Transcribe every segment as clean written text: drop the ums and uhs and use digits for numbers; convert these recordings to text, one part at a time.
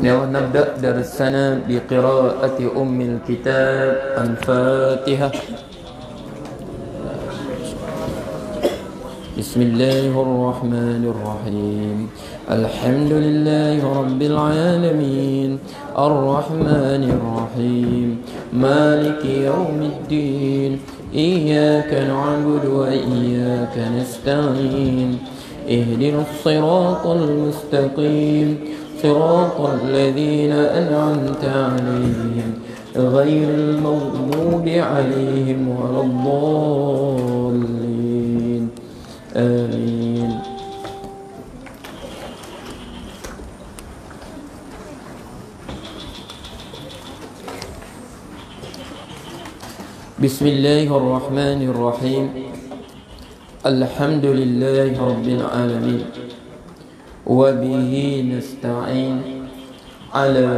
يلا نبدأ درسنا بقراءة أم الكتاب الفاتحة. بسم الله الرحمن الرحيم. الحمد لله رب العالمين الرحمن الرحيم مالك يوم الدين إياك نعبد وإياك نستعين اهدنا الصراط المستقيم صراط الذين أنعمت عليهم غير المغضوب عليهم ولا الضالين آمين. بسم الله الرحمن الرحيم. الحمد لله رب العالمين وبه نستعين على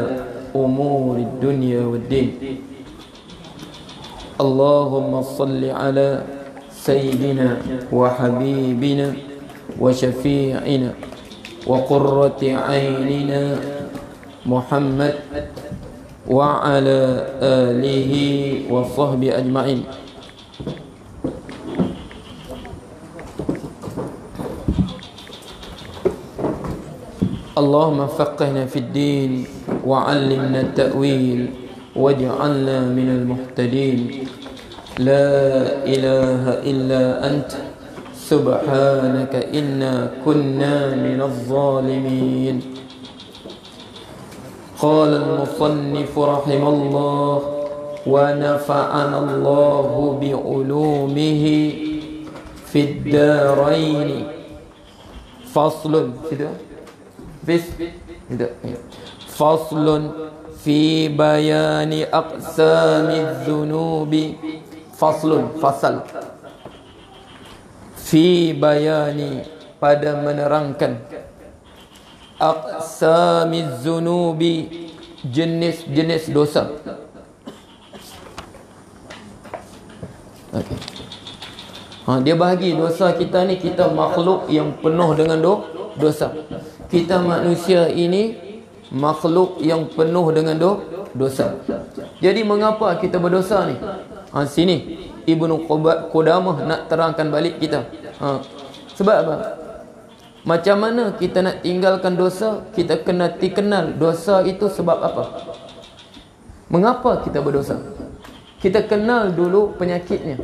أمور الدنيا والدين. اللهم صل على سيدنا وحبيبنا وشفيعنا وقرة عيننا محمد وعلى آله وصحبه أجمعين. اللهم فقهنا في الدين وعلمنا التأويل واجعلنا من المهتدين. لا إله إلا أنت سبحانك إنا كنا من الظالمين. قال المصنف رحمه الله ونفعنا الله بعلومه في الدارين. فصل فصل في بيان أقسام الذنوب. فصل في بيان pada menerangkan aqsamiz zunubi jenis-jenis dosa. Okay. Dia bahagi dosa kita ni, kita makhluk yang penuh dengan dosa. Kita manusia ini makhluk yang penuh dengan dosa. Jadi mengapa kita berdosa ni? Sini Ibnu Qudamah nak terangkan balik kita. Sebab apa? Macam mana kita nak tinggalkan dosa? Kita kena dikenal dosa itu sebab apa? Mengapa kita berdosa? Kita kenal dulu penyakitnya,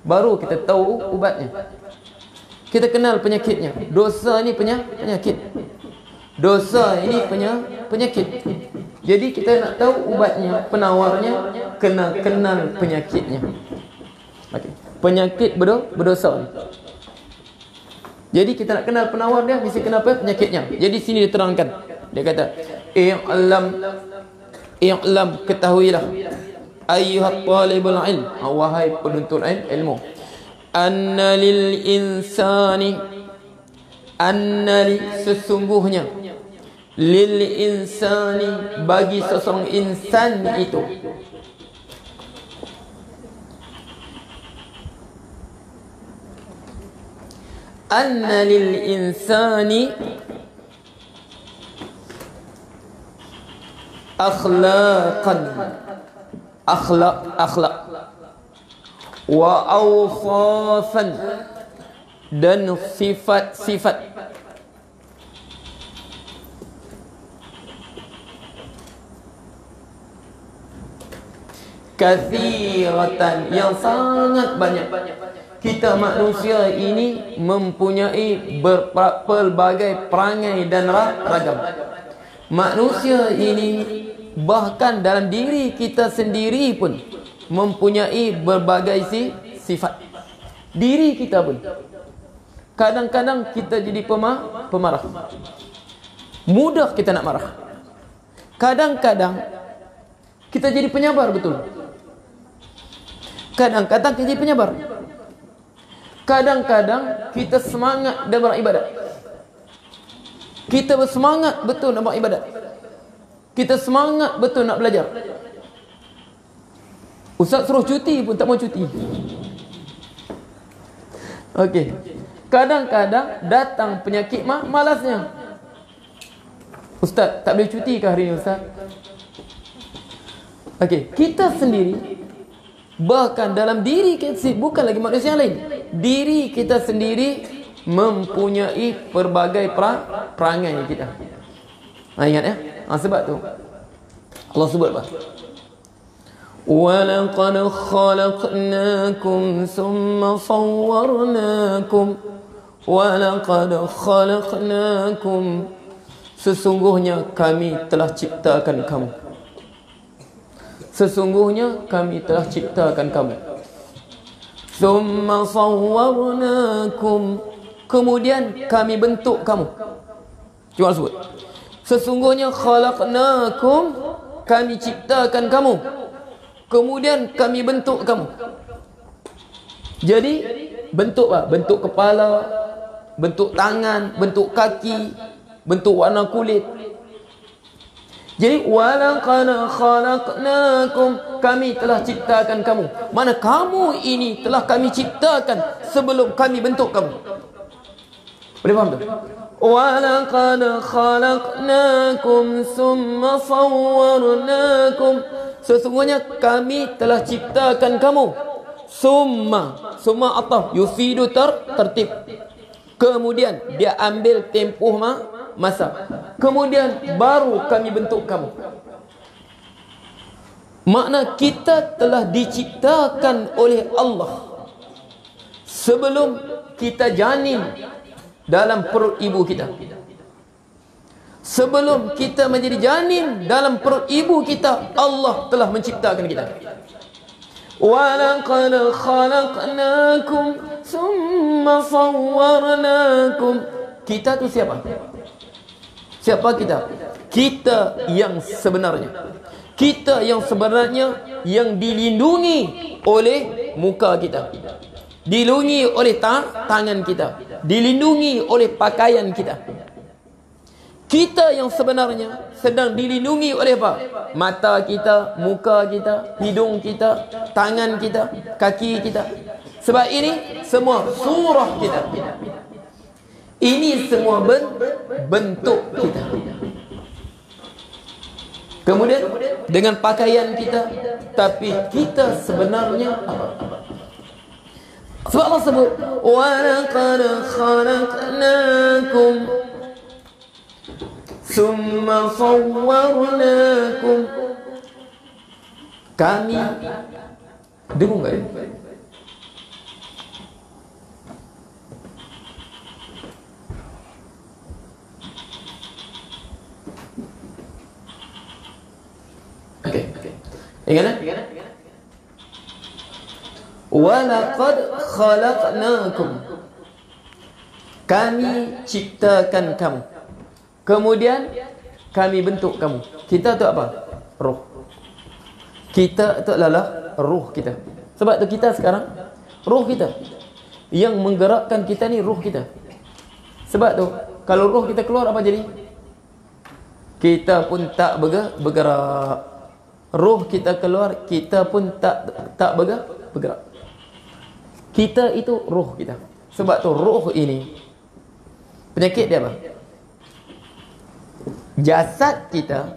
baru kita tahu ubatnya. Kita kenal penyakitnya. Dosa ni penyakit. Dosa ini penyakit. Jadi kita nak tahu ubatnya, penawarnya, kena kenal penyakitnya. Okay. Penyakit berdosa ni. Jadi kita nak kenal penawar dia, mesti kenal apa? Penyakitnya. Jadi sini diterangkan. Dia kata, i'lam, ketahuilah, ayyuhat talibul ilm, wahai penuntut ilmu, anna lil insani, sesungguhnya, lil insani, bagi seseorang insan itu, anna lil insani akhlaqan, akhlaq wa awsafan, dan sifat-sifat. Kathiratan, yang sangat banyak. Kita manusia ini mempunyai berbagai perangai dan ragam. Manusia ini bahkan dalam diri kita sendiri pun mempunyai berbagai sifat. Diri kita pun kadang-kadang kita jadi pemarah. Mudah kita nak marah. Kadang-kadang kita jadi penyabar, betul. Kadang-kadang kita jadi penyabar. Kadang-kadang kita semangat dalam beribadat. Kita bersemangat betul nak beribadat. Kita semangat betul nak belajar. Ustaz suruh cuti pun tak mau cuti. Okey. Kadang-kadang datang penyakit malasnya. Ustaz, tak boleh cuti ke hari ni Ustaz? Okey, kita sendiri, bahkan dalam diri kita, bukan lagi manusia yang lain, diri kita sendiri mempunyai pelbagai perangai kita. Ingat ya? Sebab tu Allah sebut apa? وَلَقَدْ خَلَقْنَاكُمْ ثُمَّ صَوَّرْنَاكُمْ وَلَقَدْ خَلَقْنَاكُمْ, sesungguhnya kami telah ciptakan kamu. Sesungguhnya kami telah ciptakan kamu. ثُمَّ صَوَّرْنَاكُمْ, kemudian kami bentuk kamu. Cuma sebut. Sesungguhnya khalaqnakum, kami ciptakan kamu. Kemudian kami bentuk kamu. Jadi bentuk apa? Bentuk kepala, bentuk tangan, bentuk kaki, bentuk warna kulit. Jadi walaqad khalaqnakum, kami telah ciptakan kamu. Mana kamu ini telah kami ciptakan sebelum kami bentuk kamu. Boleh faham tak? Walaqad khalaqnakum thumma sawwarnakum, sesungguhnya kami telah ciptakan kamu. Summa ataf yufidu tertib. Kemudian dia ambil tempoh masa. Kemudian baru kami bentuk kamu. Makna kita telah diciptakan oleh Allah sebelum kita janin dalam perut ibu kita. Sebelum kita menjadi janin dalam perut ibu kita, Allah telah menciptakan kita. وَلَقَدْ خَلَقْنَاكُمْ ثُمَّ صَوَّرْنَاكُمْ. Kita tu siapa? Siapa kita? Kita yang sebenarnya. Kita yang sebenarnya yang dilindungi oleh muka kita, dilindungi oleh tangan kita, dilindungi oleh pakaian kita. Kita yang sebenarnya sedang dilindungi oleh apa? Mata kita, muka kita, hidung kita, tangan kita, kaki kita. Sebab ini semua surah kita. Ini semua bentuk kita. Kemudian dengan pakaian kita, tapi kita sebenarnya apa? Sebab Allah sebut وَلَقَدْ خَلَقْنَاكُمْ ثُمَّ صَوَّرْنَاكُمْ. Kami dengung tak ya? Okey. Ingat tak? وَلَقَدْ خَلَقْنَاكُمْ, kami ciptakan kamu. Kemudian kami bentuk kamu. Kita tu apa? Roh. Kita tu adalah roh kita. Sebab tu kita sekarang, roh kita yang menggerakkan kita ni, roh kita. Sebab tu kalau roh kita keluar, apa jadi? Kita pun tak bergerak. Roh kita keluar, kita pun tak bergerak. Kita itu roh kita. Sebab tu roh ini, penyakit dia apa? Jasad kita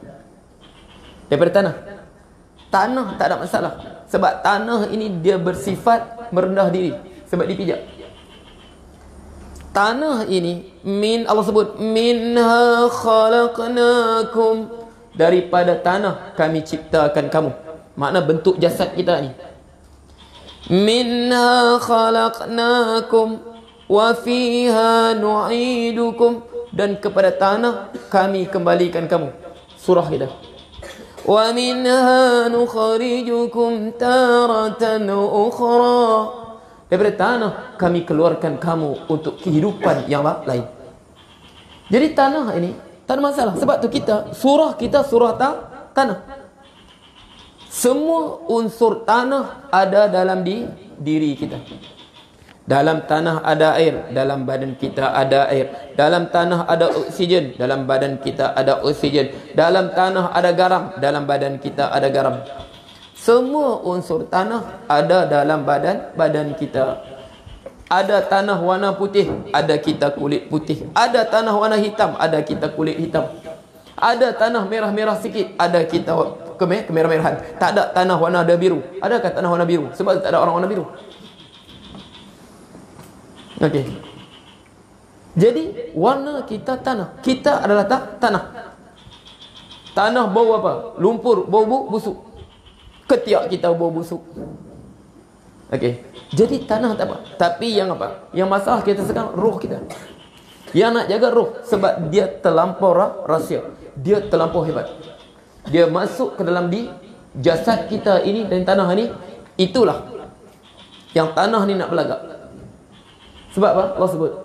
daripada tanah. Tanah tak ada masalah. Sebab tanah ini dia bersifat merendah diri. Sebab dipijak. Tanah ini, Allah sebut minha khalaqnakum, daripada tanah kami ciptakan kamu. Makna bentuk jasad kita ni. Minha khalaqnakum wa fiha nu'idukum, dan kepada tanah kami kembalikan kamu. Surah kita. Wa minha nukhrijukum taratan ukhra, daripada tanah kami keluarkan kamu untuk kehidupan yang lain. Jadi tanah ini tak ada masalah. Sebab tu surah kita tanah. Semua unsur tanah ada dalam diri kita. Dalam tanah ada air, dalam badan kita ada air. Dalam tanah ada oksigen, dalam badan kita ada oksigen. Dalam tanah ada garam, dalam badan kita ada garam. Semua unsur tanah ada dalam badan kita. Ada tanah warna putih, ada kita kulit putih. Ada tanah warna hitam, ada kita kulit hitam. Ada tanah merah-merah sikit, ada kita kemerah-merahan. Tak ada tanah warna ada biru. Adakah tanah warna biru? Sebab tak ada orang warna biru. Okey. Jadi warna kita tanah. Kita adalah tanah. Tanah bau apa? Lumpur, bau busuk. Ketiak kita bau busuk. Okey. Jadi tanah tak apa. Tapi yang apa? Yang masalah kita sekarang roh kita. Yang nak jaga roh sebab dia terlampau rahsia. Dia terlampau hebat. Dia masuk ke dalam di jasad kita ini dan tanah ni. Itulah yang tanah ni nak belagak. Sebab apa? Allah sebut,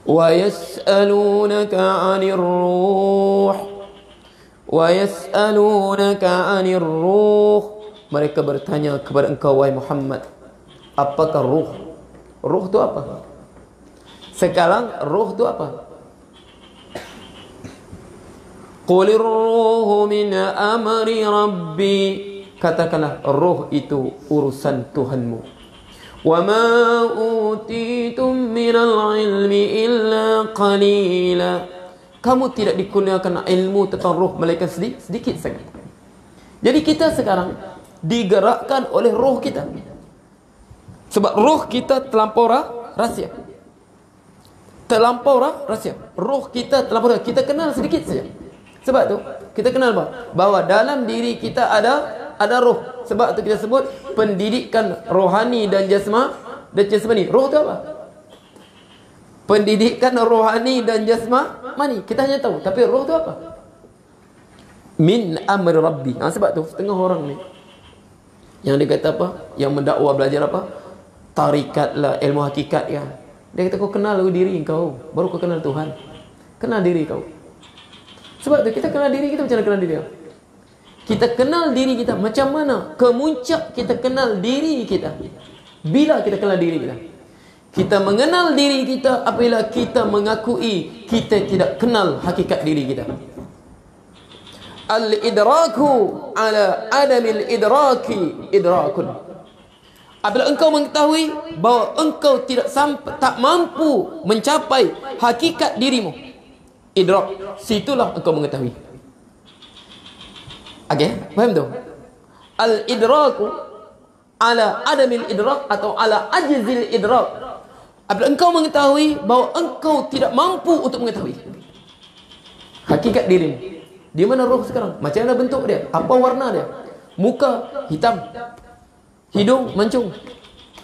wa yas'alunaka 'anir ruh, wa yas'alunaka 'anir ruh. Mereka bertanya kepada engkau wahai Muhammad, apakah ruh? Ruh tu apa? Sekarang ruh tu apa? Qulir ruhu min amri rabbi. Katakanlah ruh itu urusan Tuhanmu. Wa ma utitum minal ilmi illa qalila. Kamu tidak dikurniakan ilmu tentang ruh melainkan sedikit sangat. Jadi kita sekarang digerakkan oleh roh kita. Sebab roh kita terlampau rahsia. Terlampau rahsia. Roh kita terlampau rahsia. Kita kenal sedikit saja. Sebab tu kita kenal bahawa dalam diri kita ada roh. Sebab tu kita sebut pendidikan rohani dan jasmani. Roh tu apa? Pendidikan rohani dan jasmani. Kita hanya tahu, tapi roh tu apa? Min amri rabbi. Sebab tu setengah orang ni yang dia kata apa? Yang mendakwa belajar apa? Tarikat lah, ilmu hakikat kan. Dia kata kau kenal diri kau, baru kau kenal Tuhan. Kenal diri kau. Sebab tu kita kenal diri kita macam mana kenal diri? Kita kenal diri kita macam mana? Kemuncak kita kenal diri kita bila kita kenal diri kita. Kita mengenal diri kita apabila kita mengakui kita tidak kenal hakikat diri kita. Al-idraku ala adamil idraki idrakun. Apabila engkau mengetahui bahawa engkau tak mampu mencapai hakikat dirimu, idrak, situlah engkau mengetahui. Okey, faham tu? Al-idraku ala adamil idrak atau ala ajzil idrak. Apabila engkau mengetahui bahawa engkau tidak mampu untuk mengetahui hakikat dirimu. Di mana roh sekarang? Macam mana bentuk dia? Apa warna dia? Muka hitam, hidung mancung,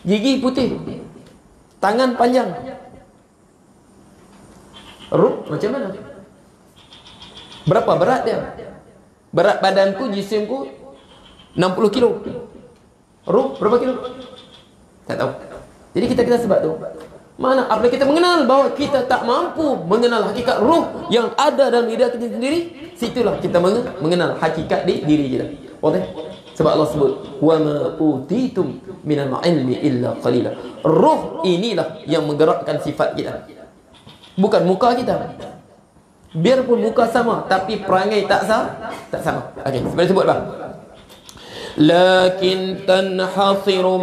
gigi putih, tangan panjang. Roh macam mana? Berapa berat dia? Berat badanku, jisimku 60 kilo. Roh berapa kilo? Tak tahu. Jadi kita sebab tu, mana apabila kita mengenal bahawa kita tak mampu mengenal hakikat roh yang ada dalam diri kita sendiri, situlah kita mengenal hakikat di diri kita. Okey? Sebab Allah sebut, wa ma utitum minal ilmi illa qalila. Roh inilah yang menggerakkan sifat kita, bukan muka kita. Biarpun muka sama, tapi perangai tak sama. Okey, sebenarnya sebut apa? Lakin tanhasiru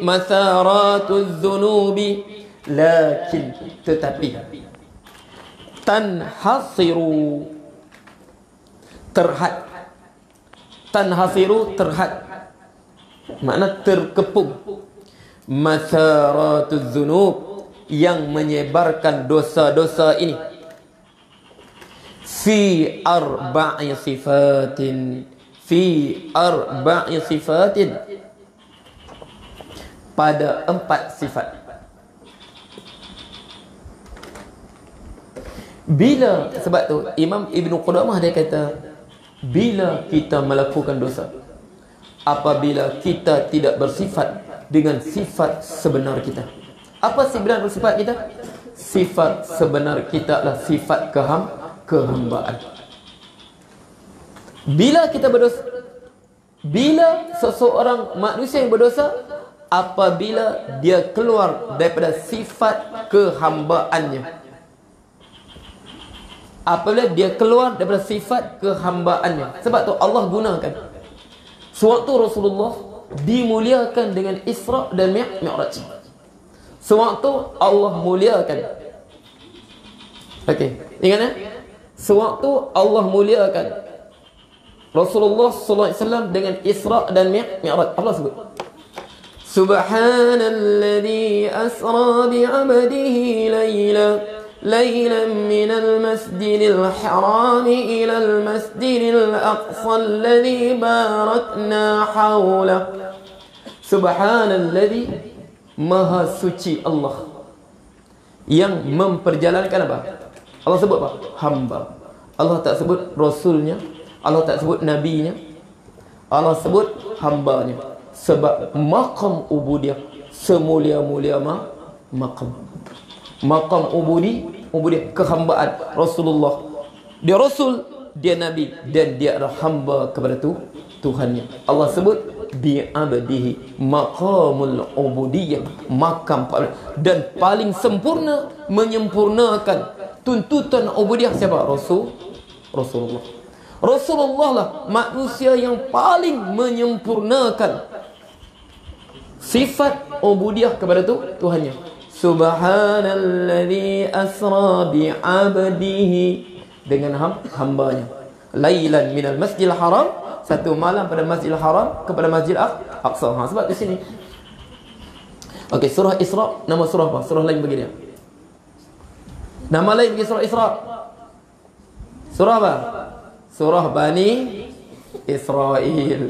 masaratuz zunubi. Lakin, tetapi, tanhasiru, terhad. Tanhasiru, terhad, makna terkepung. Masaratuz zunub, yang menyebarkan dosa-dosa ini. Fi arba'i sifatin. Fi arba'i sifatin, pada 4 sifat. Bila, sebab tu Imam Ibn Qudamah dia kata, bila kita melakukan dosa, apabila kita tidak bersifat dengan sifat sebenar kita. Apa sebenar sifat kita? Sifat sebenar kita adalah sifat kehambaan. Bila kita berdosa, bila seseorang manusia yang berdosa, apabila dia keluar daripada sifat kehambaannya. Apabila dia keluar daripada sifat kehambaannya. Sebab tu Allah gunakan, sewaktu Rasulullah dimuliakan dengan Isra dan Mi'raj, sewaktu Allah muliakan. Okey, ingat Sewaktu Allah muliakan Rasulullah sallallahu alaihi wasallam dengan Isra dan Mi'raj, Allah sebut Subhanalladzi asra bi'abdihi laylan minal masjidil haram ila al masjidil aqsa alladzi barakna hawla. Subhanalladzi, maha suci Allah yang memperjalankan apa? Allah sebut apa? Hamba. Allah tak sebut rasulnya, Allah tak sebut nabinya, Allah sebut hambanya. Sebab maqam ubudiyah semulia-mulia maqam. Maqam ubudiyah kehambaan Rasulullah. Dia rasul, dia nabi, dan dia adalah hamba kepada Tuhannya. Allah sebut bi'abdihi, maqamul ubudiyah, makam dan paling sempurna, menyempurnakan tuntutan ubudiyah siapa? Rasulullah. Rasulullah lah manusia yang paling menyempurnakan sifat ubudiyah kepada Tuhannya. Subhanalladzi asra bi'abdihi, dengan hambanya. Lailan minal masjidil haram, satu malam pada Masjidil Haram kepada Masjid Aqsa. Sebab di sini. Okey, surah Isra, nama surah apa? Surah lain bagi dia. Nama lain bagi surah Isra. Surah apa? Surah Bani Israel.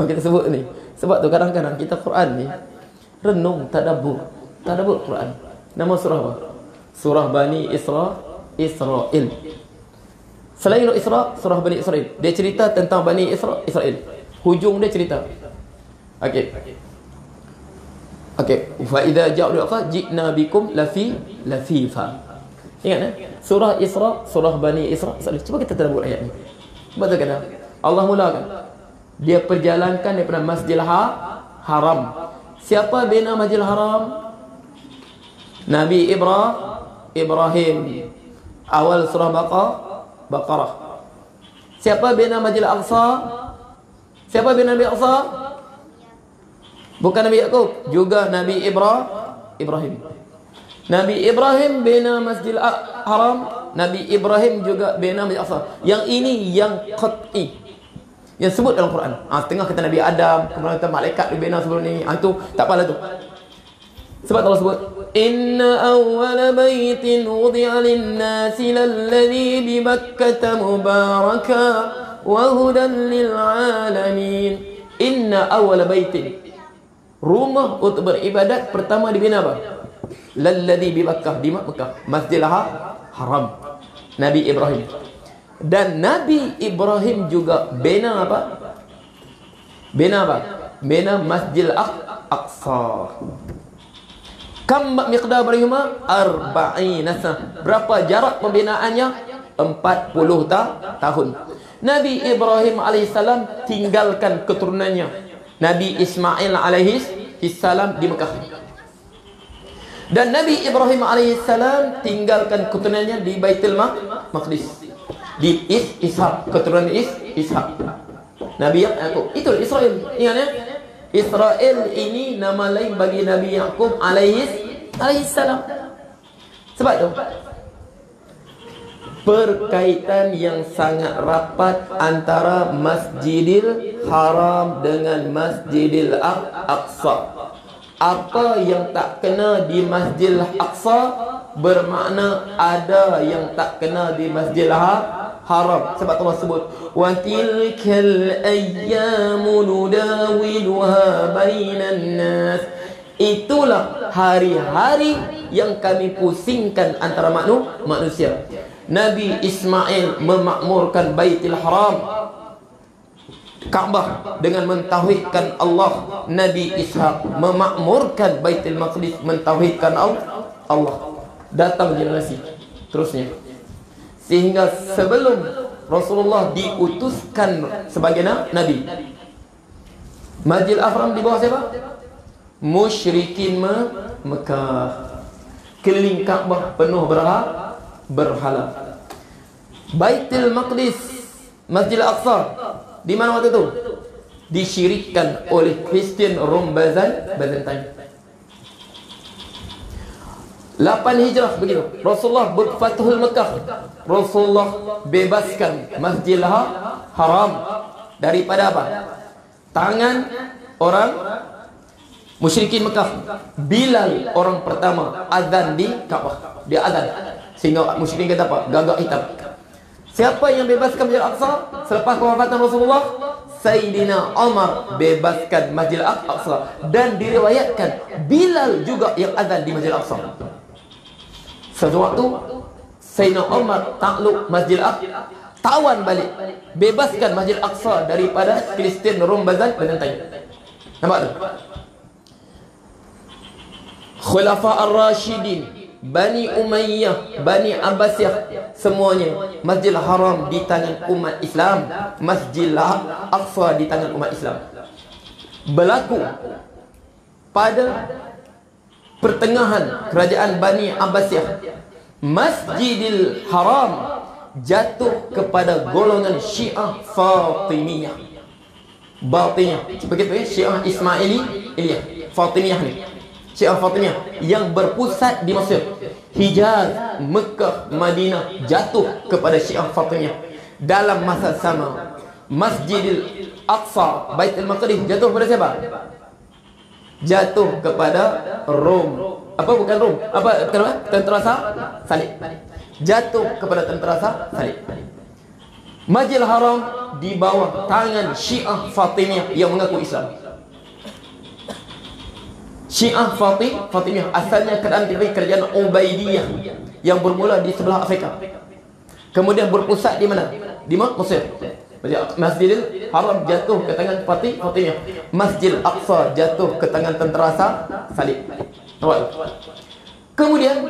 Kita sebut ni. Sebab tu kadang-kadang kita Quran ni renung, tadabbur Quran. Nama surah apa? Surah Bani Israel. Selain Isra, surah Bani Israel, dia cerita tentang Bani Israel. Hujung dia cerita. Okey. Fa idza ja'u al-aqsa ji'na bikum lafifa. Ingat surah Isra, surah Bani Israel. Cuba kita tadabbur ayat ni. Betul kan? Allah mulakan. Dia perjalankan daripada Masjidil Haram. Siapa bina Masjidil Haram? Nabi Ibrahim. Awal surah Baqarah. Siapa bina Masjidil Aqsa? Siapa bina Nabi Aqsa? Bukan Nabi Yaqub, juga Nabi Ibrahim. Nabi Ibrahim bina Masjidil Haram, Nabi Ibrahim juga bina Masjidil Aqsa. Yang ini yang qat'i, yang sebut dalam Quran. Setengah kata Nabi Adam, kemudian kata malaikat dibina sebelum ni. Itu tak apalah tu. Sebab Allah sebut inna awwala baitin wudi'a lin-nasi lalladhi bi Makkah mubaraka wa hudan lil alamin. Inna awwala baitin, rumah untuk beribadat pertama dibina apa? Lalladhi bi Makkah, di Makkah, Masjidil Haram. Nabi Ibrahim. Dan Nabi Ibrahim juga bina apa? Bina Masjidil Aqsa. Kam miqdar barihuma 40 sana. Berapa jarak pembinaannya? 40 tahun. Nabi Ibrahim alaihissalam tinggalkan keturunannya Nabi Ismail alaihissalam di Mekah. Dan Nabi Ibrahim alaihissalam tinggalkan keturunannya di Baitul Maqdis. Di Ishaq, keturunan Ishaq. Nabi Yaqub. Itu Israel. Ingat ya? Israel ini nama lain bagi Nabi Yaqub alaihissalam. Sebab tu perkaitan yang sangat rapat antara Masjidil Haram dengan Masjidil Aqsa. Apa yang tak kena di Masjidil Aqsa bermakna ada yang tak kena di Masjidil Haram. Sebab Allah sebut wa tilkal ayyamu nudawiluha bainan nas. Itulah hari-hari yang kami pusingkan antara manusia. Nabi Ismail memakmurkan Baitul Haram, Kaabah, dengan mentauhidkan Allah. Nabi Ishaq memakmurkan Baitul Maqdis, mentauhidkan Allah. Datang generasi terusnya, sehingga sebelum Rasulullah diutuskan sebagai nabi, Masjidil Haram di bawah siapa? Musyrikin Mekah. Keliling Kaabah penuh berhala. Baitul Maqdis, Masjidil Aqsa, di mana waktu itu? Disyirikkan oleh Kristian Rom Byzantine. 8 hijrah begitu. Rasulullah berfathul Mekah. Rasulullah bebaskan Masjidil Haram daripada apa? Tangan orang musyrikin Mekah. Bilal orang pertama azan di Kaabah. Dia azan. Sehingga musyrikin kata apa? Gagak hitam. Siapa yang bebaskan Masjid Al-Aqsa selepas kewafatan Rasulullah? Sayyidina Umar bebaskan Masjid Al-Aqsa. Dan diriwayatkan Bilal juga yang azan di Masjid Al-Aqsa. Sewaktu Sayyidina Umar takluk Masjid Al-Aqsa, tawan balik, bebaskan Masjid Al-Aqsa daripada Kristian Rom Bazan penentang. Nampak tu? Khulafa Ar-Rashidin, Bani Umayyah, Bani Abbasiyah, semuanya Masjidil Haram di tangan umat Islam, Masjidil Aqsa di tangan umat Islam. Berlaku pada pertengahan kerajaan Bani Abbasiyah, Masjidil Haram jatuh kepada golongan Syiah Fatimiyah. Batiniyah, begitu ya, Syiah Ismailiyah, Fatimiyah ni. Syiah Fatimiyah yang berpusat di Mesir, Hijaz, Mekah, Madinah jatuh kepada Syiah Fatimiyah. Dalam masa sama, Masjidil Aqsa, Baitul Maqdis jatuh kepada siapa? Jatuh kepada Rom. Apa bukan Rom? Apa tentera salib. Jatuh kepada tentera salib. Masjidil Haram di bawah tangan Syiah Fatimiyah yang mengaku Islam. Syiah Fatimiyah asalnya dari kerajaan Ubaidiyah yang bermula di sebelah Afrika. Kemudian berpusat di mana? Di Mesir. Masjidil Haram jatuh ke tangan Fatimiyah. Masjid Aqsa jatuh ke tangan tentera salib. Kemudian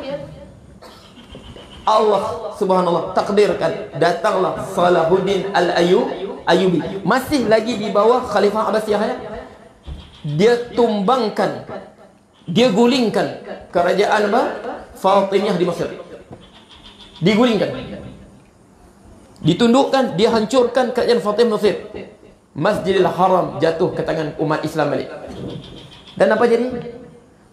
Allah subhanallah takdirkan datanglah Salahuddin Al-Ayyubi, masih lagi di bawah Khalifah Abbasiyah. Dia tumbangkan, dia gulingkan kerajaan Fatimiyah di Mesir. Digulingkan, ditundukkan, dia hancurkan kerajaan Fatimiyah Mesir. Masjidil Haram jatuh ke tangan umat Islam balik. Dan apa jadi?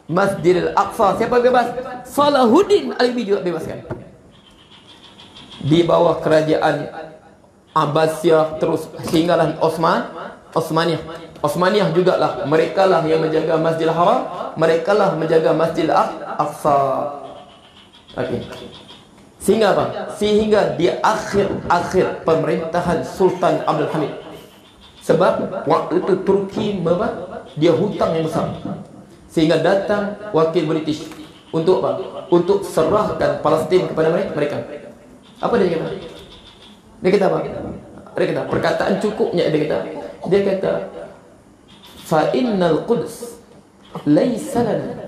Masjidil Aqsa siapa bebas? Salahuddin Al-Ayyubi juga bebaskan. Di bawah kerajaan Abbasiyah terus sehinggalah Osmaniyah jugalah, mereka lah yang menjaga Masjidil Haram, mereka lah menjaga Masjidil Aqsa. Okey. Sehingga apa? Sehingga di akhir pemerintahan Sultan Abdul Hamid. Sebab waktu itu Turki dia hutang yang besar. Sehingga datang wakil British untuk apa? Untuk serahkan Palestin kepada mereka. Apa dia kata? Dia kata apa? Dia kata perkataan cukupnya. Dia kata fa innal Quds laysa lana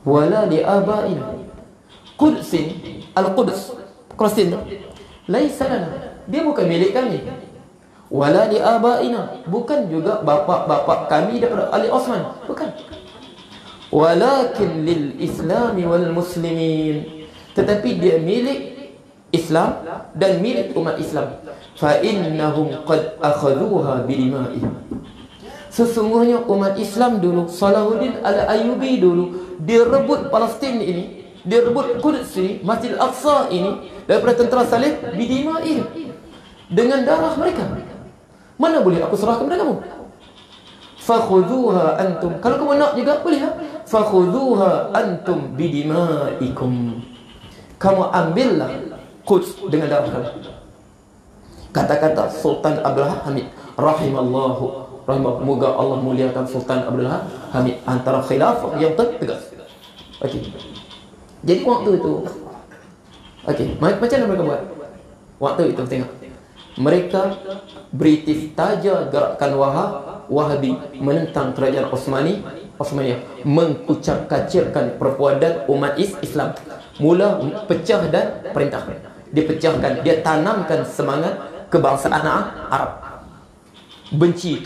wala li abaina. Quds, Al-Quds, Palestin, laysa lana, dia bukan milik kami. Wala li abaina, bukan juga bapa-bapa kami daripada Ali Osman, bukan. Walakin lil Islami wal muslimin, tetapi dia milik Islam dan milik umat Islam. Fa innahum qad akhadhuha bi dima'ihim. Sesungguhnya umat Islam dulu, Salahuddin Al-Ayyubi dulu, dia rebut Palestin ini, dia rebut Quds ini, Masjid Al-Aqsa ini daripada tentera salib bi dima'ihim, dengan darah mereka. Mana boleh aku serahkan kepada kamu? Fakhudhuha antum, kalau kamu nak juga boleh. Fakhudhuha antum bi dima'ikum, kamu ambillah Quds dengan darah kamu. Kata-kata Sultan Abdul Hamid rahimallahu, moga Allah muliakan Sultan Abdul Hamid, antara khilafah yang tegas. Okey. Jadi waktu itu, okey, macam mana mereka buat? Waktu itu tengok, mereka British taja gerakan Wahabi menentang kerajaan Osmaniyah, mengkucak-kacirkan perpaduan umat Islam. Mula pecah dan perintah, dia pecahkan, dia tanamkan semangat kebangsaan Arab, benci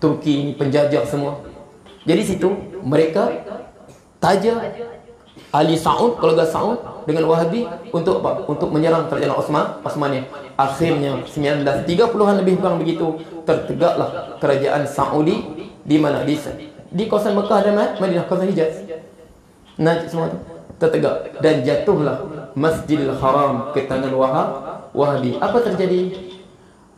Turki ini penjajah semua. Jadi situ mereka taja Ali Saud, keluarga Saud dengan Wahabi untuk apa? Untuk menyerang kerajaan Osmaniyah. Akhirnya 1930-an lebih kurang begitu tertegaklah kerajaan Saudi di mana? Di kawasan Mekah dan Madinah, kawasan Hijaz. naik semua tu, tertegak. Dan jatuhlah Masjidil Haram ke tangan Wahabi. Apa terjadi?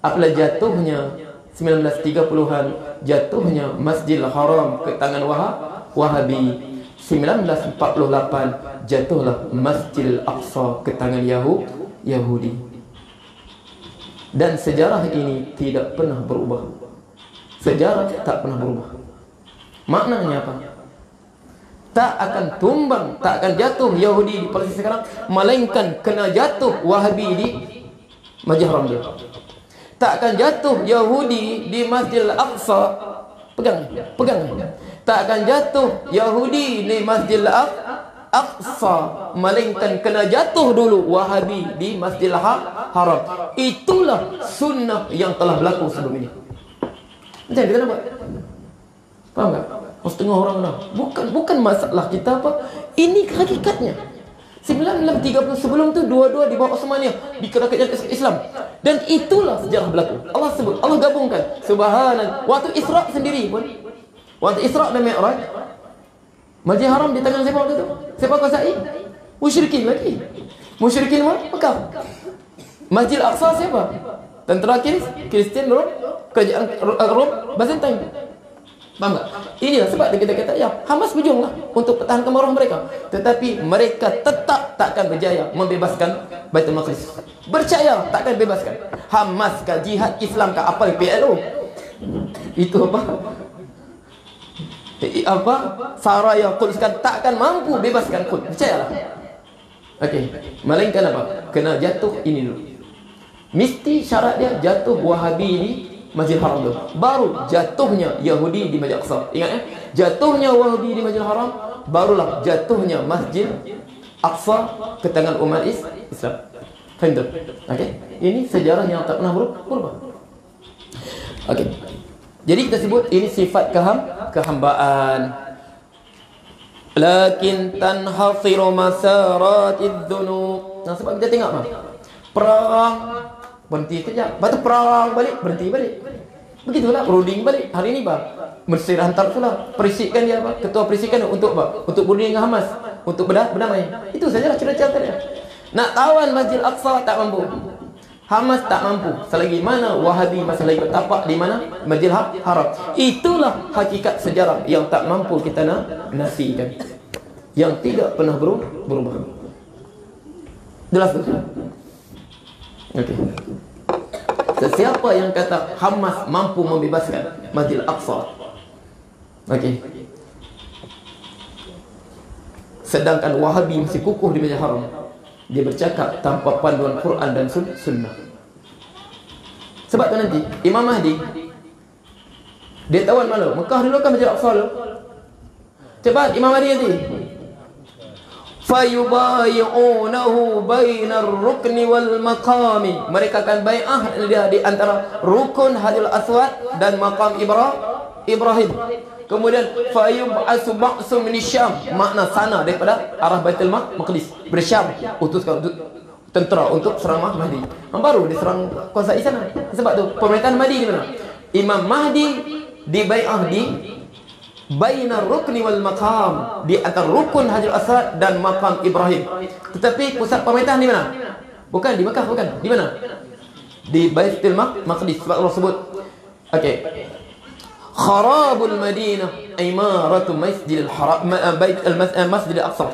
Apabila jatuhnya 1930-an, jatuhnya Masjidil Haram ke tangan Wahabi. 1948 jatuhlah Masjidil Aqsa ke tangan Yahudi. Dan sejarah ini tidak pernah berubah. Sejarah tak pernah berubah. Maknanya apa? Tak akan tumbang, tak akan jatuh Yahudi di Palestin sekarang, melainkan kena jatuh Wahabi di Masjid Haram dia. Tak akan jatuh Yahudi di Masjidil Aqsa. Pegang. Tak akan jatuh Yahudi di Masjidil Aqsa, melainkan kena jatuh dulu Wahabi di Masjidil Haram. Itulah sunnah yang telah berlaku sebelum ini. Macam kita nak buat? Faham tak? Setengah orang dah. Bukan masalah kita apa. Ini hakikatnya. 1930 sebelum tu dua-dua di bawah Osmaniyah, di kerajaan Islam. Dan itulah sejarah berlaku. Allah sebut, Allah gabungkan. Subhanallah. Waktu Isra' sendiri pun, waktu Isra' dan Mi'raj, Masjid Haram di tangan siapa waktu tu? Siapa kuasai? Musyrikin lagi. Musyrikin Mekah. Masjid Aqsa siapa? Tentera Kristian Rom, kerajaan Rom, Byzantine. Faham tak? Inilah sebab kita kata ya, Hamas berjuanglah untuk pertahankan marwah mereka. Tetapi mereka tetap takkan berjaya membebaskan Baitul Maqdis. Percaya takkan bebaskan. Hamas kah, jihad Islam kah, apa PLO? Itu apa? Saraya Quds kan takkan mampu bebaskan Quds. Percayalah. Okey. Melainkan apa? Kena jatuh ini dulu. Mesti syarat dia jatuh Wahabi ini Masjid Haram tu. Baru jatuhnya Yahudi di Masjid Aqsa. Ingat ya? Jatuhnya Wahabi di Masjid Haram, barulah jatuhnya Masjid Aqsa ke tangan umat Islam. Faham tak? Okey. Ini sejarah yang tak pernah berubah. Okey. Jadi kita sebut ini sifat kehambaan. Lakin tanhasiru masaratid dhunub. Nah, sebab kita tengok apa? Perang berhenti kejap, lepas tu perang balik, berhenti balik. Begitulah berunding balik. Hari ni Mesir hantar pula perisikan dia apa? Ketua perisikan untuk apa? Untuk berunding dengan Hamas, untuk berdamai. Itu sajalah cerita dia. Nak tawan Masjid Aqsa tak mampu. Hamas tak mampu. Selagi mana Wahabi masih lagi bertapak di mana? Masjid Haram. Itulah hakikat sejarah yang tak mampu kita nak nafikan. Yang tidak pernah berubah. Jelas tu? Okey. Sesiapa yang kata Hamas mampu membebaskan Masjid Aqsa, okey, sedangkan Wahabi masih kukuh di Masjid Haram, dia bercakap tanpa panduan Quran dan Sunnah. Sebab tu nanti Imam Mahdi dia tawan malu Mekah dulu kan Masjid Aqsa dulu. Cepat Imam Mahdi nanti fayubayi'unahu bainar rukni wal maqami. Mereka akan bai'ah dia di antara rukun Hajarul Aswad dan maqam Ibrahim. Kemudian fayub'asu ba'su min Syam, makna sana daripada arah Baitul Maqdis, bersyam, utuskan tentera untuk serang Mahdi. Baru diserang kuasai sana. Sebab tu pemerintahan Mahdi di mana? Imam Mahdi di bai'ah di bainar rukni wal maqam, di antara rukun Hajarul Aswad dan maqam Ibrahim. Tetapi pusat pemerintahan di mana? Bukan di Mekah, bukan. Di mana? Di Baitul Maqdis. Sebab Allah sebut, okey, kharabul Madinah imaratu Masjidil Haram, Masjidil Aqsa,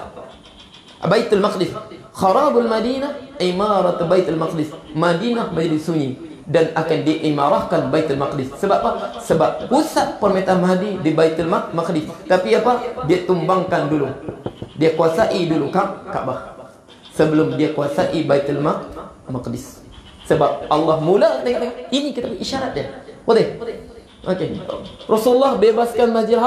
Baitul Maqdis. Kharabul Madinah imaratu Baitul Maqdis. Madinah menjadi sunyi dan akan diimarahkan Baitul Maqdis. Sebab apa? Sebab pusat pemerintahan Mahdi di Baitul Maqdis. Tapi apa? Dia tumbangkan dulu, dia kuasai dulu Kaabah sebelum dia kuasai Baitul Maqdis. Sebab Allah mula tengok ini kita isyarat dia. Boleh? Okey. Rasulullah bebaskan Masjid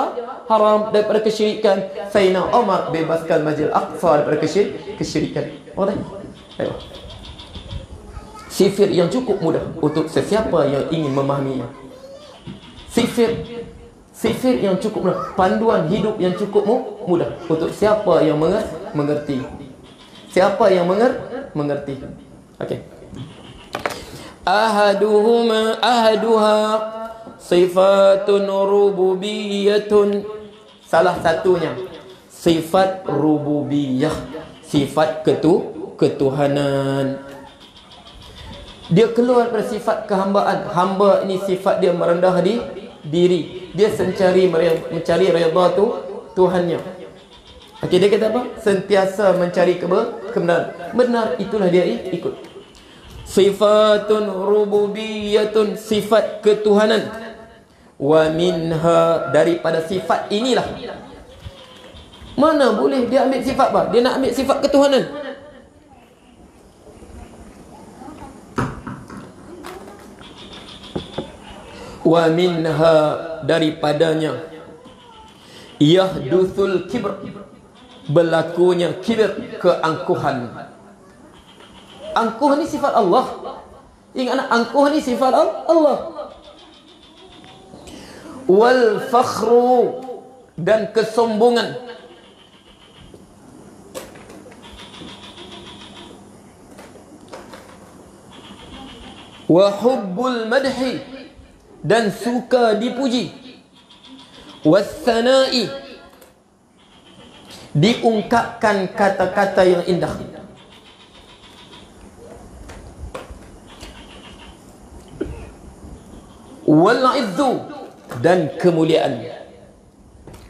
Haram daripada kesyirikan. Sayyidina Umar bebaskan Masjid Aqsa daripada kesyirikan. Boleh? Ayo. Sifir yang cukup mudah untuk sesiapa yang ingin memahaminya. Sifir yang cukup mudah, panduan hidup yang cukup mudah untuk siapa yang mengerti. Siapa yang mengerti. Okey. Ahaduha sifatun rububiyyatun. Salah satunya sifat rububiyah, sifat ketuhanan. Dia keluar dari sifat kehambaan. Hamba ini sifat dia merendah diri. Dia mencari redha Tuhannya. Okey, dia kata apa? Sentiasa mencari kebenaran. Benar, itulah dia ikut. Sifatun rububiyatun, sifat ketuhanan. Wa minha, daripada sifat inilah. Mana boleh dia ambil sifat apa? Dia nak ambil sifat ketuhanan. Wa minha, daripadanya yahduthul kibr, berlakunya kibir, keangkuhan. Angkuh ni sifat Allah. Ingat, angkuh ni sifat Allah. Wal fakhru, dan kesombongan. Wa hubbul madhi, dan suka dipuji. Wassana'i, diungkapkan kata-kata yang indah. Wal izzu, dan kemuliaan,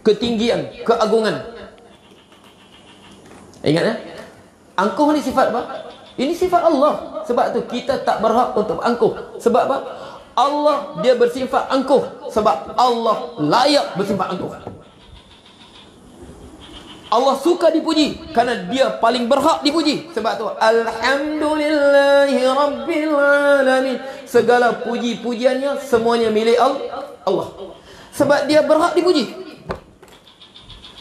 ketinggian, keagungan. Ingat ya? Angkuh ni sifat apa? Ini sifat Allah. Sebab tu kita tak berhak untuk angkuh. Sebab apa? Allah dia bersifat angkuh. Sebab Allah layak bersifat angkuh. Allah suka dipuji kerana dia paling berhak dipuji. Sebab tu alhamdulillahi rabbil alamin, segala puji-pujiannya semuanya milik Allah. Sebab dia berhak dipuji,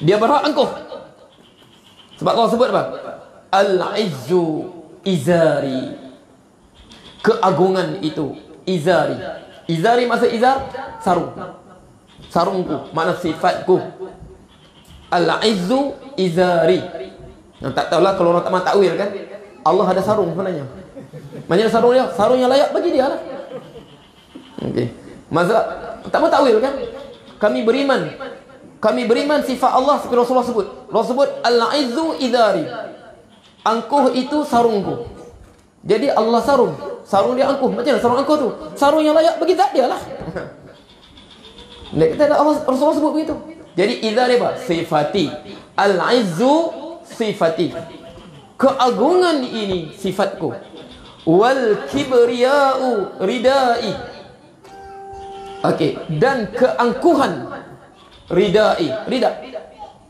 dia berhak angkuh. Sebab Allah sebut apa? Al-izzu izari, keagungan itu izari. Izari maksud izar, sarung. Sarungku, makna sifatku. Al-izzu izari. Nah, tak tahulah kalau orang tak mahu takwil kan, Allah ada sarung sebenarnya. Macam sarung dia, sarung yang layak bagi dia lah. Okey. Mazhab tak mahu takwil kan? Kami beriman sifat Allah seperti Rasulullah sebut. Rasulullah sebut al-izzu izari. Angkuh itu sarungku. Jadi Allah sarung dia angkuh. Macam mana sarung angkuh tu? Sarung yang layak bagi zat dia lah. Dia kata Allah, Rasulullah sebut begitu. Jadi izari apa? Sifati. Al-izzu sifati. Keagungan ini sifatku. Wal kibriya'u ridai. Okey, dan keangkuhan ridai. Rida.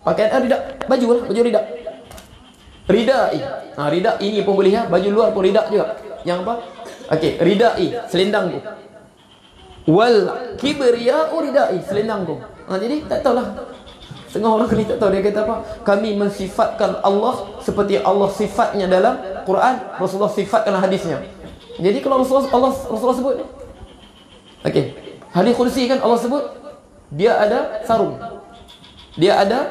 Pakaian rida, baju lah, baju rida. Ridai. Rida ini pun boleh ya, baju luar pun rida juga. Yang apa? Okey, ridai, selendangku. Wal kibriya'u ridai, selendangku. Jadi tak tahulah. Setengah orang ni tak tahu. Dia kata apa? Kami mensifatkan Allah seperti Allah sifatnya dalam Quran, Rasulullah sifatkan hadisnya. Jadi kalau Rasulullah sebut, okey, hadis kursi kan Allah sebut dia ada sarung, dia ada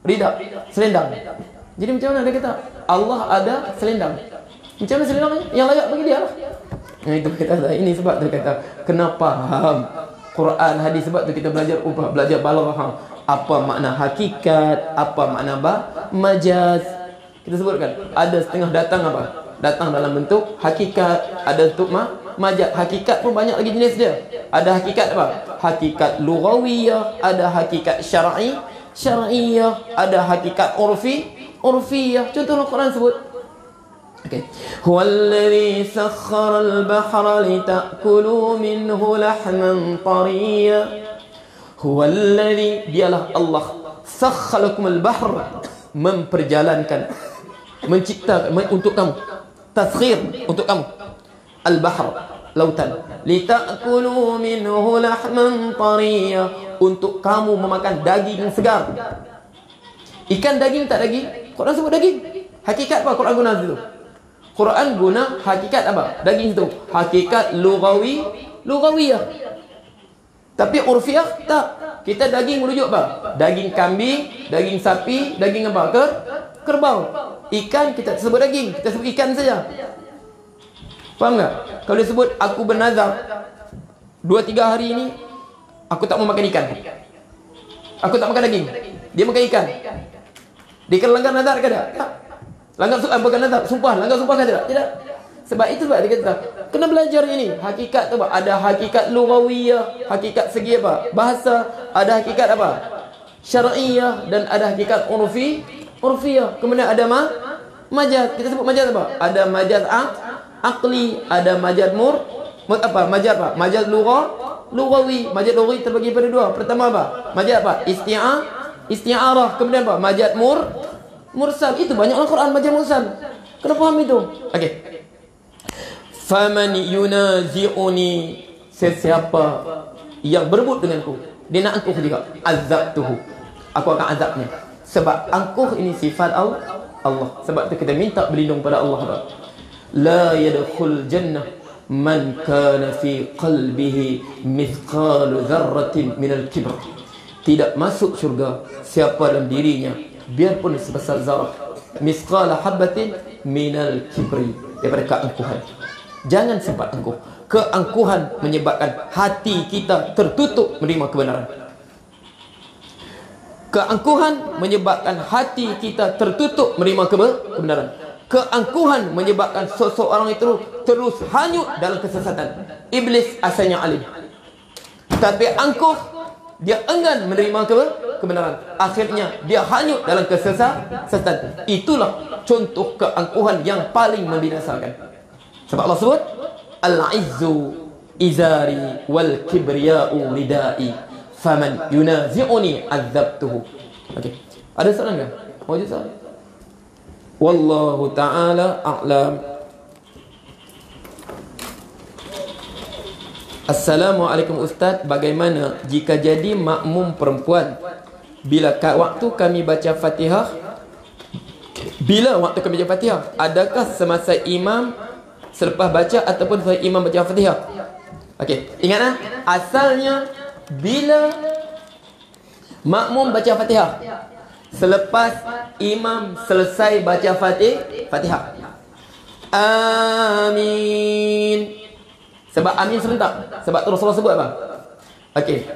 rida, selendang. Jadi macam mana dia kata Allah ada selendang? Macam mana selendangnya? Yang layak bagi dia lah. Itu kata, ini sebab tu kata kenapa Quran, hadis, sebab tu kita belajar balaghah. Apa makna hakikat, apa makna majaz. Kita sebutkan ada setengah datang apa? Datang dalam bentuk hakikat, ada bentuk majaz. Hakikat pun banyak lagi jenis dia. Ada hakikat apa? Hakikat lughawiyah, ada hakikat syar'iyah, ada hakikat urfiyah. Contohnya Quran sebut. Okay. Huwallazi sakhkhara al-bahra litakulu minhu lahman tariya. Huwallazi, dialah Allah, sakhkhalakum al-bahr, memperjalankan, menciptakan untuk kamu, taskhir untuk kamu, al-bahr, lautan, litakulu minhu lahman tariya, untuk kamu memakan daging segar. Ikan daging tak daging? Quran sebut daging. Hakikat apa Quran guna situ? Quran guna hakikat apa? Daging itu. Hakikat lughawiyah. Tapi urfiah tak. Kita daging merujuk apa? Daging kambing, daging sapi, daging apa? Kerbau. Ikan kita sebut daging, kita sebut ikan saja. Faham tak? Kalau dia sebut aku bernazar 2-3 hari ini aku tak mau makan ikan, aku tak makan daging, dia makan ikan, Dia kena langgar nazar ke tak? Tak. Langgar bukan nazar, sumpah. Langgar sumpah ke tidak? Tidak. Sebab itu sebab dia kata kena belajar ini. Hakikat tu apa? Ada hakikat lughawiyah, hakikat segi apa? Bahasa, ada hakikat apa? Syar'iyah, dan ada hakikat urfiyah. Kemudian ada majaz. Kita sebut majaz apa? Ada majaz aqli, ada majaz majaz apa? Majaz lughawi. Majaz lughawi terbagi pada dua. Pertama apa? Majaz apa? Isti'arah. Kemudian apa? Majaz mursal. Itu banyak dalam Quran majaz mursal. Kena faham itu. Okey. Faman yunazi'uni, sesiapa yang berebut denganku, dia nak angkuh juga, azabtuhu, aku akan azabnya. Sebab angkuh ini sifat Allah. Sebab itu kita minta berlindung pada Allah. La yadkhul jannah man kana fi qalbihi mithqalu dzarratin minal kibr. Tidak masuk syurga siapa dalam dirinya biarpun sebesar zarah, mithqala habatin minal kibri, daripada keangkuhan. Jangan sempat angkuh. Keangkuhan menyebabkan hati kita tertutup menerima kebenaran. Keangkuhan menyebabkan hati kita tertutup menerima kebenaran. Keangkuhan menyebabkan seseorang itu terus hanyut dalam kesesatan. Iblis asalnya alim, tapi angkuh, dia enggan menerima kebenaran. Akhirnya dia hanyut dalam kesesatan. Itulah contoh keangkuhan yang paling membinasakan. Sebab Allah sebut al-izzu izari wal kibriya'u ridai faman yunazi'uni azabtuhu. Okey. Ada soalan ke? Mau jawab soalan? Wallahu ta'ala a'lam. Assalamualaikum Ustaz, bagaimana jika jadi makmum perempuan? Bila waktu kami baca Fatihah, adakah semasa imam selepas baca ataupun selepas imam baca Fatihah? Okey, ingatlah, asalnya bila makmum baca Fatihah, selepas imam selesai baca Fatihah. Amin. Sebab amin serentak. Sebab tu Rasulullah sebut apa? Okey.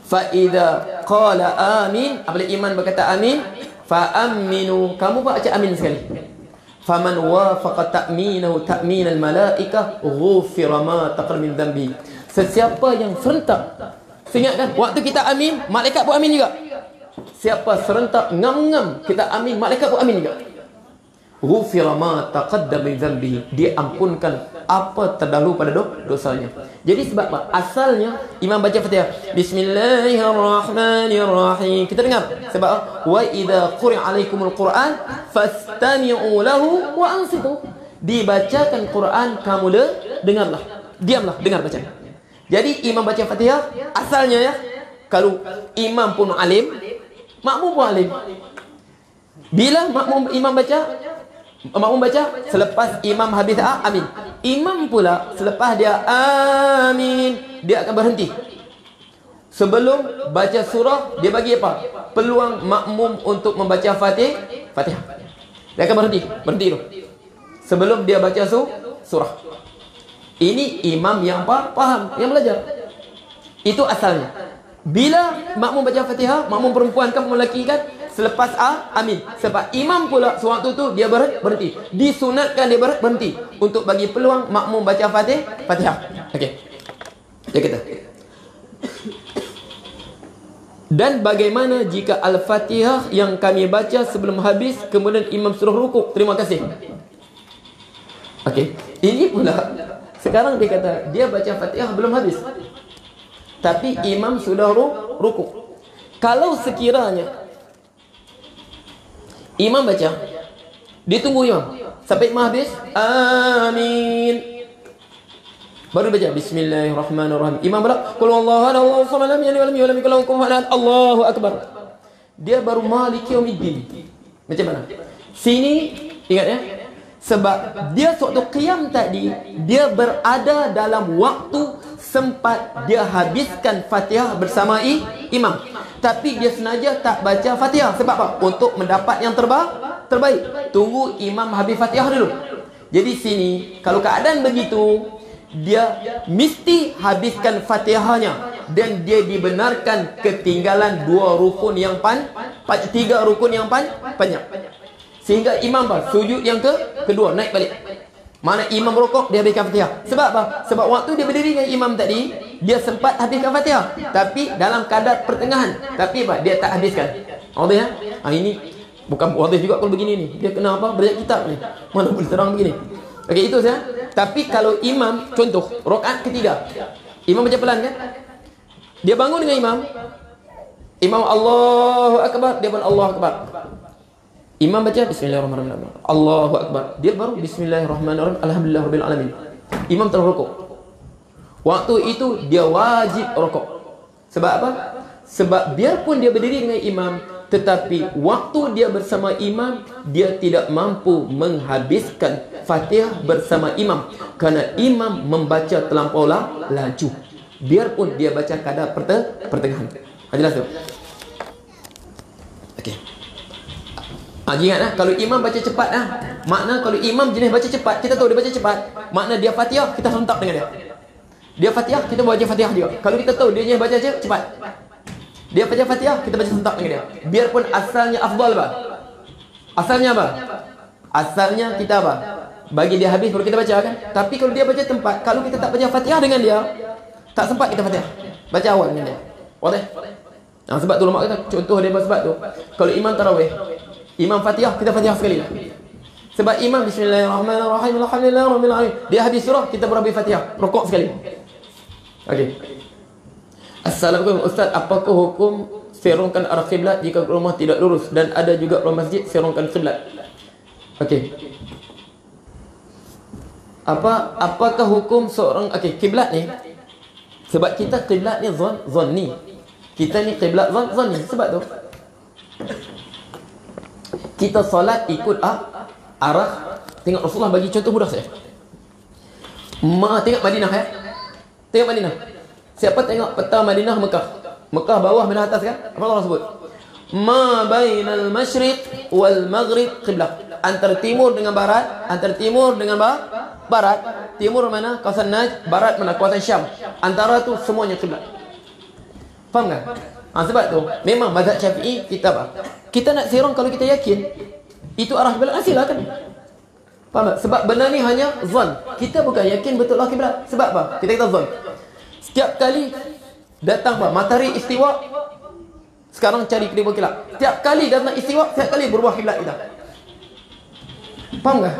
Fa idza qala amin, apabila iman berkata amin, fa aminu, kamu baca amin sekali. Faman wafaqa ta'minahu ta'minal malaikah ghufira ma taqal min dhanbi. Sesiapa yang serentak, ingatkan waktu kita amin, malaikat pun amin juga. Siapa serentak ngam-ngam kita amin, malaikat pun amin juga. Ghufira ma taqaddama min dhanbi, diampunkan apa terdahulu pada dosanya. Jadi sebab apa? Asalnya imam baca Fatihah, Bismillahirrahmanirrahim. Kita dengar sebab wa idza quri'a alaikumul Quran fastami'u lahu wa ansitu. Dibacakan Quran, kamu dengarlah. Diamlah, dengar bacaan. Jadi imam baca Fatihah asalnya ya, kalau imam pun alim, makmum pun alim. Bila imam baca selepas imam habis amin. Imam pula selepas dia amin, dia akan berhenti. Sebelum baca surah, dia bagi apa? Peluang makmum untuk membaca Fatihah. Dia akan berhenti dulu sebelum dia baca surah. Ini imam yang faham, yang belajar. Itu asalnya. Bila makmum baca Fatihah, makmum perempuan kan, lelaki kan, selepas amin. Sebab imam pula sewaktu tu dia berhenti. Disunatkan dia berhenti untuk bagi peluang makmum baca Fatihah. Okey. Dia kata. Dan bagaimana jika Al-Fatihah yang kami baca sebelum habis kemudian imam suruh rukuk? Terima kasih. Okey. Ini pula sekarang dia kata dia baca Fatihah belum habis, tapi imam sudah rukuk. Kalau sekiranya imam baca, dia tunggu imam sampai imam habis, amin, baru baca Bismillahirrahmanirrahim. Imam pula qul huwallahu ahad Allahu samad lam yalid walam yulad walam yakul lahu kufuwan ahad, Allahu akbar. Dia baru maliki yaumiddin. Macam mana? Sini ingat ya, sebab dia sewaktu qiyam tadi, dia berada dalam waktu sempat dia habiskan Fatihah bersama imam. Tapi dia senaja tak baca Fatihah. Sebab apa? Untuk mendapat yang terbaik. Tunggu imam habis Fatihah dulu. Jadi sini, kalau keadaan begitu, dia mesti habiskan Fatihahnya. dan dia dibenarkan ketinggalan 2 rukun yang 3 rukun yang banyak. Sehingga imam sujud yang kedua, naik balik. Mana imam rukuk, dia habiskan Fatihah. Sebab apa? Sebab waktu dia berdiri dengan imam tadi, dia sempat habiskan Fatihah, tapi dalam kadar pertengahan. Tapi dia tak habiskan. Wadih ya? Ini bukan wadih juga kalau begini ni. Dia kena apa? Belajar kitab ni. Mana boleh terang begini. Okey, itu saja. Tapi kalau imam, contoh, rakaat ketiga. Imam baca pelan kan? Dia bangun dengan imam. Imam Allahu Akbar, dia pun Allahu Akbar. Imam baca Bismillahirrahmanirrahim, Allahu Akbar, dia baru Bismillahirrahmanirrahim, Alhamdulillahirabbil alamin. Imam telah rukuk. Waktu itu dia wajib rukuk. Sebab apa? Sebab biarpun dia berdiri dengan imam, tetapi waktu dia bersama imam, dia tidak mampu menghabiskan Fatihah bersama imam, kerana imam membaca terlampau laju. Biarpun dia baca kadar pertengahan. Jelas tu? Okey. Ingat kalau imam baca cepat makna kalau imam jenis baca cepat, kita tahu dia baca cepat, makna dia Fatihah, kita serentak dengan dia. Dia Fatihah, kita baca Fatihah juga. Kalau kita tahu dia jenis baca cepat, dia baca Fatihah, kita baca serentak dengan dia. Biarpun asalnya afdal asalnya asalnya kita bagi dia habis baru kita baca kan. Tapi kalau dia baca tempat, kalau kita tak baca Fatihah dengan dia, tak sempat kita Fatihah, baca awal dengan dia. Boleh? Sebab tu ulama kata, contoh dia sebab tu, kalau imam tarawih, imam Fatihah, kita Fatihah sekali lah. Sebab imam Bismillahirrahmanirrahim, Alhamdulillahirabbil alamin, dia habis surah, kita baru habis Fatihah, rukuk sekali. Okey. Assalamualaikum Ustaz, apakah hukum serongkan arah kiblat jika rumah tidak lurus dan ada juga rumah masjid serongkan kiblat? Okey. Apakah hukum seorang kiblat ni? Sebab kita kiblat ni zanni. Kita ni kiblat zanni. Sebab tu kita solat ikut arah. Tengok Rasulullah bagi contoh mudah saja. Tengok Madinah ya. Tengok Madinah. Siapa tengok peta Madinah Mekah? Mekah bawah, Madinah atas kan? Apa Allah sebut? Ma bainal masyriq wal maghrib qiblah. Antara timur dengan barat, antara timur dengan barat. Timur mana? Kawasan Najd, barat mana? Kawasan Syam. Antara tu semuanya kiblat. Faham tak? Sebab tu memang mazhab Syafi'i kita kita nak serong kalau kita yakin itu arah kiblat, asilah kan? Faham tak? Sebab benda ni hanya zon. Kita bukan yakin betul lah kiblat. Sebab apa? Kita kata zon. Setiap kali datang matahari istiwa, sekarang cari berubah kiblat. Setiap kali datang istiwa, setiap kali berubah kiblat kita. Faham tak?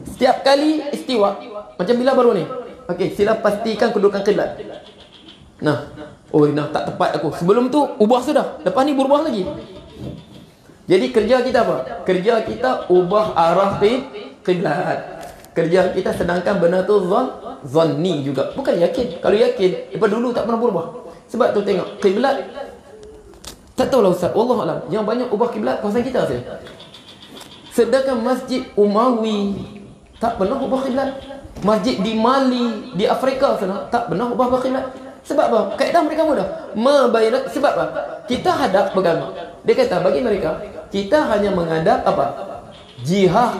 Setiap kali istiwa, macam bila baru ni. Okey, sila pastikan kedudukan kiblat. Nah, tak tepat aku. Sebelum tu ubah sudah. Lepas ni berubah lagi. Jadi kerja kita apa? Kerja kita ubah arah kiblat. Kerja kita, sedangkan benda tu zanni juga. Bukan yakin. Kalau yakin, daripada dulu tak pernah berubah. Sebab tu tengok kiblat. Tak tahulah Ustaz, wallahualam, yang banyak ubah kiblat kawasan kita saja. Sedangkan Masjid Umawi tak pernah ubah kiblat. Masjid di Mali, di Afrika sana tak pernah ubah kiblat. Sebab apa? Kaedah mereka mudah. Sebab apa? Kita hadap beragama. Dia kata bagi mereka, kita hanya menghadap jihah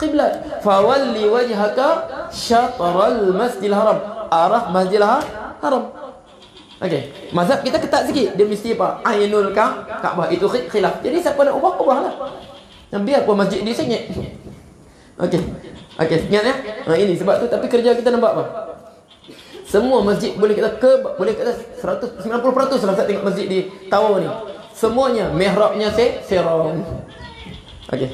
qiblat. Fawalli wajhaka syatral masjidil haram. Arah masjidil haram. Okey. Mazhab kita ketat sikit. Dia mesti Ainul Ka'bah. Itu khilaf. Jadi siapa nak ubahlah. Dan biar pun masjid dia sengit. Okey. Ingat ya? Ini sebab tu. Tapi kerja kita nampak apa? Semua masjid boleh kata 90% lah saya tengok masjid di Tawau ni. Semuanya mihrabnya serong. Okey.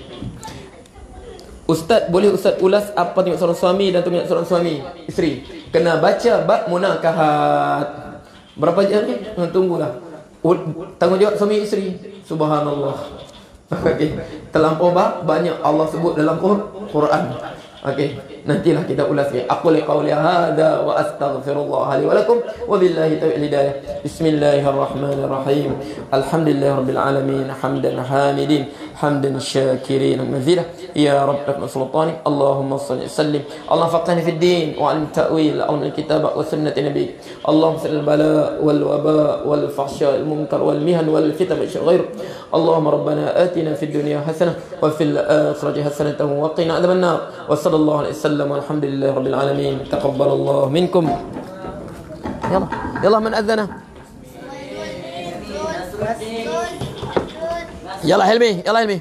Ustaz, boleh Ustaz ulas apa tengok seorang suami dan tengok seorang suami isteri? Kena baca bab munakahat. Berapa jam ni? Tunggulah. Tanggungjawab suami isteri. Subhanallah. Okey. Terlampau banyak Allah sebut dalam Quran. Okey, nantilah kita ulas ni. Aku liqauli hadza wa astaghfirullah li wa lakum wa billahi taufiq hidayah. Bismillahirrahmanirrahim. Alhamdulillahirabbil alamin hamdan hamidin hamdan syakirin mazila ya rabbana sultani Allahumma shalli sallim Allah faqihna fid din wa alim ta'wil al kitab wa sunnati nabi Allahumma salli al bala wal waba wal fahsya al munkar wal mihan wal fitan wa ghair Allahumma rabbana atina fid dunya hasanah wa fil akhirati hasanah wa qina adhaban nar wa sallallahu alaihi wasallam walhamdulillahi rabbil alamin taqabbalallahu minkum. يلا يلا من أذنه يلا حلمي يلا حلمي